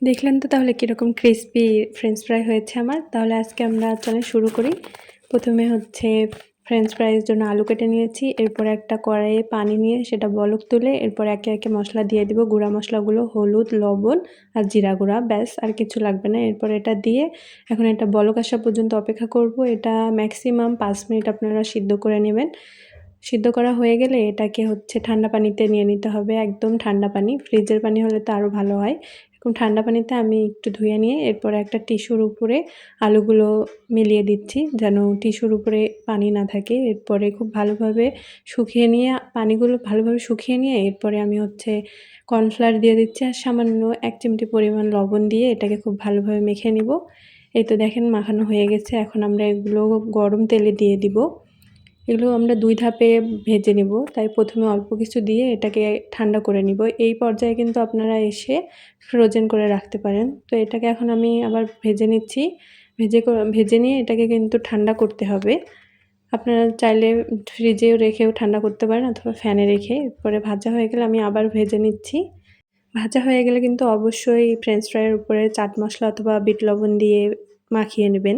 দেখলেন তো তাহলে কীরকম ক্রিসপি ফ্রেঞ্চ ফ্রাই হয়েছে আমার। তাহলে আজকে আমরা চলেন শুরু করি। প্রথমে হচ্ছে ফ্রেঞ্চ ফ্রাইয়ের জন্য আলু কেটে নিয়েছি। এরপরে একটা কড়াইয়ে পানি নিয়ে সেটা বলক তুলে এরপর একে একে মশলা দিয়ে দিব। গুঁড়া মশলাগুলো হলুদ, লবণ আর জিরা গুঁড়া, ব্যাস আর কিছু লাগবে না। এরপর এটা দিয়ে এখন এটা বলক আসা পর্যন্ত অপেক্ষা করব। এটা ম্যাক্সিমাম 5 মিনিট আপনারা সিদ্ধ করে নেবেন। সিদ্ধ করা হয়ে গেলে এটাকে হচ্ছে ঠান্ডা পানিতে নিয়ে নিতে হবে, একদম ঠান্ডা পানি। ফ্রিজের পানি হলে তো আরও ভালো হয়। এরকম ঠান্ডা পানিতে আমি একটু ধুয়ে নিয়ে এরপরে একটা টিস্যুর উপরে আলুগুলো মিলিয়ে দিচ্ছি যেন টিস্যুর উপরে পানি না থাকে। এরপরে খুব ভালোভাবে শুকিয়ে নিয়ে পানিগুলো ভালোভাবে শুকিয়ে নিয়ে এরপরে আমি হচ্ছে কর্নফ্লাওয়ার দিয়ে দিচ্ছি আর সামান্য 1 চিমটি পরিমাণ লবণ দিয়ে এটাকে খুব ভালোভাবে মেখে নিব। এই তো দেখেন মাখানো হয়ে গেছে। এখন আমরা এগুলো গরম তেলে দিয়ে দিব। এগুলো আমরা 2 ধাপে ভেজে নিব। তাই প্রথমে অল্প কিছু দিয়ে এটাকে ঠান্ডা করে নিব। এই পর্যায়ে কিন্তু আপনারা এসে ফ্রোজেন করে রাখতে পারেন। তো এটাকে এখন আমি আবার ভেজে নিচ্ছি। ভেজে নিয়ে এটাকে কিন্তু ঠান্ডা করতে হবে। আপনারা চাইলে ফ্রিজেও রেখেও ঠান্ডা করতে পারেন অথবা ফ্যানে রেখে। এরপরে ভাজা হয়ে গেলে আমি আবার ভেজে নিচ্ছি। ভাজা হয়ে গেলে কিন্তু অবশ্যই ফ্রেঞ্চ ফ্রাইয়ের উপরে চাট মসলা অথবা বিট লবণ দিয়ে মাখিয়ে নেবেন।